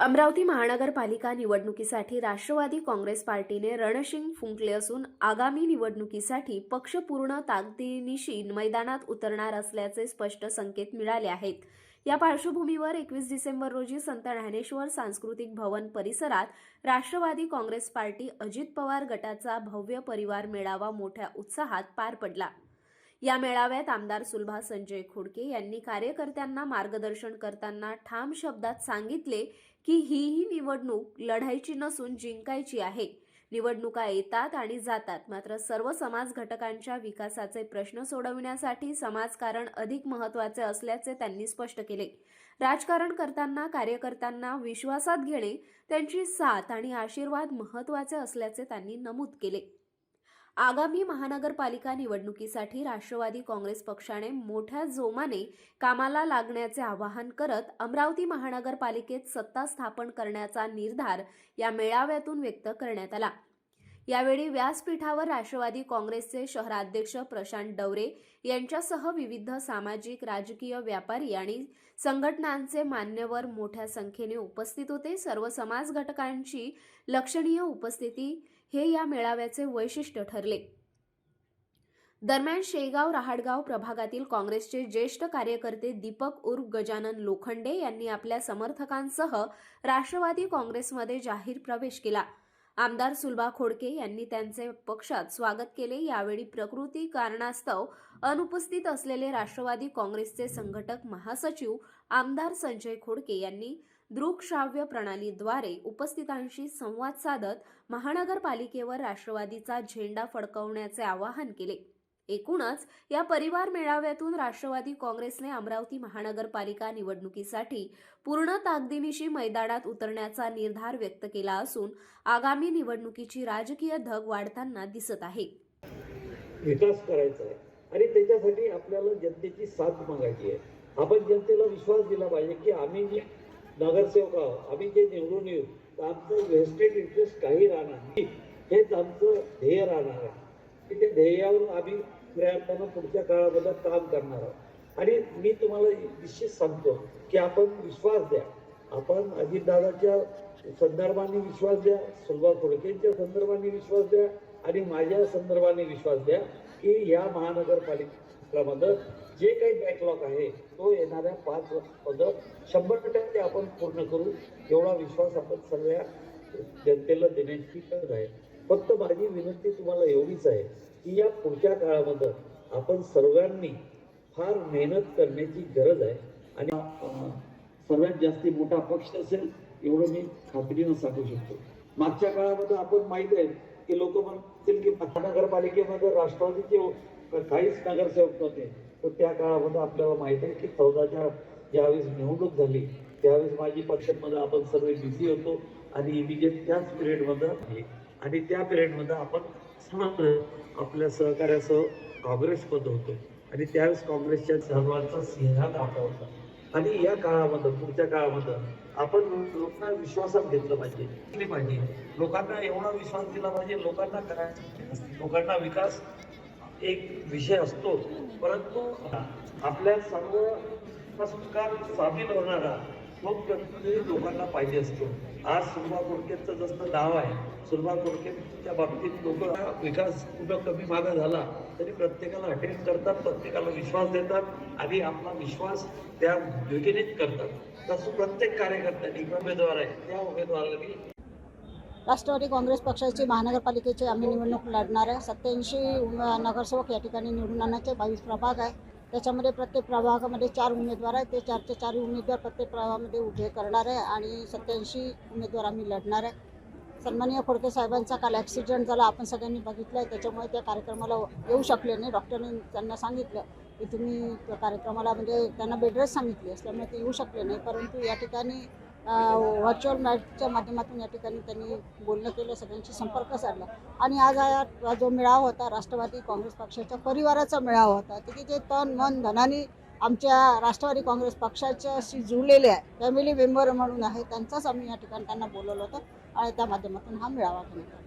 अमरावती महानगरपालिका निवडणुकीसाठी राष्ट्रवादी काँग्रेस पार्टीने रणशिंग फुंकले असून आगामी निवडणुकीसाठी पक्ष पूर्ण ताकदीनिशी मैदानात उतरणार असल्याचे स्पष्ट संकेत मिळाले आहेत। या पार्श्वभूमीवर 21 डिसेंबर रोजी संत ज्ञानेश्वर सांस्कृतिक भवन परिसरात राष्ट्रवादी काँग्रेस पार्टी अजित पवार गटाचा भव्य परिवार मेळावा मोठ्या उत्साहात पार पडला। या मेळाव्यात आमदार सुलभा संजय खोडके यांनी कार्यकर्त्यांना मार्गदर्शन करताना ठाम शब्दात सांगितले की ही निवडणूक लढायची नसून जिंकायची आहे। निवडणुका येतात आणि जातात, मात्र सर्व समाज घटकांच्या विकासाचे प्रश्न सोडविण्यासाठी समाजकारण अधिक महत्त्वाचे असल्याचे त्यांनी स्पष्ट केले। राजकारण करताना कार्यकर्त्यांना विश्वासात घेणे, त्यांची साथ आणि आशीर्वाद महत्त्वाचे असल्याचे त्यांनी नमूद केले। आगामी महानगरपालिका निवडणुकीसाठी राष्ट्रवादी काँग्रेस पक्षाने मोठ्या जोमाने कामाला लागण्याचे आवाहन करत अमरावती महानगरपालिकेत सत्ता स्थापन करण्याचा निर्धार या मेळाव्यातून व्यक्त करण्यात आला। यावेळी व्यासपीठावर राष्ट्रवादी काँग्रेसचे शहराध्यक्ष प्रशांत डवरे यांच्यासह विविध सामाजिक राजकीय व्यापारी आणि संघटनांचे मान्यवर मोठ्या संख्येने उपस्थित होते। सर्व समाज घटकांची लक्षणीय उपस्थिती हे या मेळाव्याचे वैशिष्ट्य ठरले। दरम्यान शेगाव रहाटगाव प्रभागातील काँग्रेसचे ज्येष्ठ कार्यकर्ते दीपक उर्फ गजानन लोखंडे यांनी आपल्या समर्थकांसह राष्ट्रवादी काँग्रेसमध्ये जाहीर प्रवेश केला। आमदार सुलभा खोडके यांनी त्यांचे पक्षात स्वागत केले। यावेळी प्रकृती कारणास्तव अनुपस्थित असलेले राष्ट्रवादी काँग्रेसचे संघटक महासचिव आमदार संजय खोडके यांनी दृकश्राव्य प्रणालीद्वारे उपस्थितांशी संवाद साधत महानगरपालिकेवर राष्ट्रवादीचा झेंडा फडकवण्याचे आवाहन केले। एकूणच या परिवार मेळाव्यातून राष्ट्रवादी काँग्रेसने अमरावती महानगरपालिका निवडणुकीसाठी पूर्ण ताकदीनिशी मैदानात उतरण्याचा निर्धार व्यक्त केला असून आगामी निवडणुकीची राजकीय धग वाढताना दिसत आहे। विकास करायचा आहे आणि त्याच्यासाठी आपल्याला जनतेची साथ मागायची आहे। आपण जनतेला विश्वास दिला पाहिजे की आम्ही जे नगरसेवक आहोत, आम्ही जे निवडून येऊ तर आमचं वेस्टेड इंटरेस्ट काही राहणार नाही, हेच आमचं ध्येय राहणार आहे। त्या ध्येयावर आम्ही प्रयत्नानं पुढच्या काळामध्ये काम करणार आहोत। आणि मी तुम्हाला निश्चित सांगतो की आपण विश्वास द्या, आपण अजितदादाच्या संदर्भाने विश्वास द्या, सुलभा खोडकेंच्या संदर्भाने विश्वास द्या आणि माझ्या संदर्भाने विश्वास द्या की या महानगरपालिकेमध्ये जे काही बॅकलॉग आहे तो येणाऱ्या 5 पदं 100% आपण पूर्ण करू, एवढा विश्वास आपण सगळ्या जनतेला देण्याची गरज आहे। फक्त माझी विनंती तुम्हाला एवढीच आहे की या पुढच्या काळामध्ये आपण सर्वांनी फार मेहनत करण्याची गरज आहे आणि सर्वात जास्ती मोठा पक्ष असेल एवढं मी खात्रीनं सांगू शकतो। मागच्या काळामध्ये आपण माहिती आहे की लोक म्हणतील की महानगरपालिकेमध्ये राष्ट्रवादीचे काहीच नगरसेवक नव्हते, तर त्या काळामध्ये आपल्याला माहिती आहे की 14च्या ज्यावेळेस निवडणूक झाली त्यावेळेस माझी पक्षामध्ये आपण सर्व बिझी होतो आणि इमिजिएट त्याच पिरियडमध्ये आणि त्या पिरियडमध्ये आपण आपल्या सहकार्यासह काँग्रेसमध्ये होतो आणि त्यावेळेस काँग्रेसच्या सर्वांचा सिंहात आपला होता। आणि या काळामध्ये पुढच्या काळामध्ये आपण लोकांना विश्वासात घेतलं पाहिजे, लोकांना एवढा विश्वास दिला पाहिजे, लोकांना करायचं, लोकांना विकास एक विषय असतो, परंतु आपल्या सर्व संस्कार सामील होणारा तो प्रतिनिधी लोकांना पाहिजे असतो। आज सुलभा खोडकेंचं जसं नाव आहे, सुलभा खोडकेंच्या बाबतीत लोक विकास कुठं कमी मागा झाला तरी प्रत्येकाला अटेंड करतात, प्रत्येकाला विश्वास देतात आणि आपला विश्वास त्या योजनेत करतात। तसं प्रत्येक कार्यकर्त्यांनी उमेदवार आहे त्या उमेदवाराला राष्ट्रवादी काँग्रेस पक्षाची महानगरपालिकेची आम्ही निवडणूक लढणार आहे। 87 नगरसेवक या ठिकाणी निवडून आणायचे, 22 प्रभाग आहे, त्याच्यामध्ये प्रत्येक प्रभागामध्ये 4 उमेदवार आहेत। ते 4चे 4 उमेदवार प्रत्येक प्रभागामध्ये उभे करणार आहे आणि 87 उमेदवार आम्ही लढणार आहे। सन्माननीय खोडके साहेबांचा काल ॲक्सिडेंट झाला, आपण सगळ्यांनी बघितलं आहे, त्याच्यामुळे त्या कार्यक्रमाला येऊ शकले नाही। डॉक्टरने त्यांना सांगितलं की तुम्ही त्या कार्यक्रमाला म्हणजे त्यांना बेड रेस्ट सांगितली असल्यामुळे ते येऊ शकले नाही, परंतु या ठिकाणी व्हर्च्युअल मॅटच्या माध्यमातून या ठिकाणी त्यांनी बोलणं केलं, सगळ्यांशी संपर्क साधला आणि आज हा जो मेळावा होता राष्ट्रवादी काँग्रेस पक्षाच्या परिवाराचा मेळावा होता, की जे तन मन धनाने आमच्या राष्ट्रवादी काँग्रेस पक्षाच्याशी जुळलेले आहे, फॅमिली मेंबर म्हणून आहे, त्यांचाच आम्ही या ठिकाणी त्यांना बोलवलं होतं आणि त्या माध्यमातून हा मेळावा घेतला।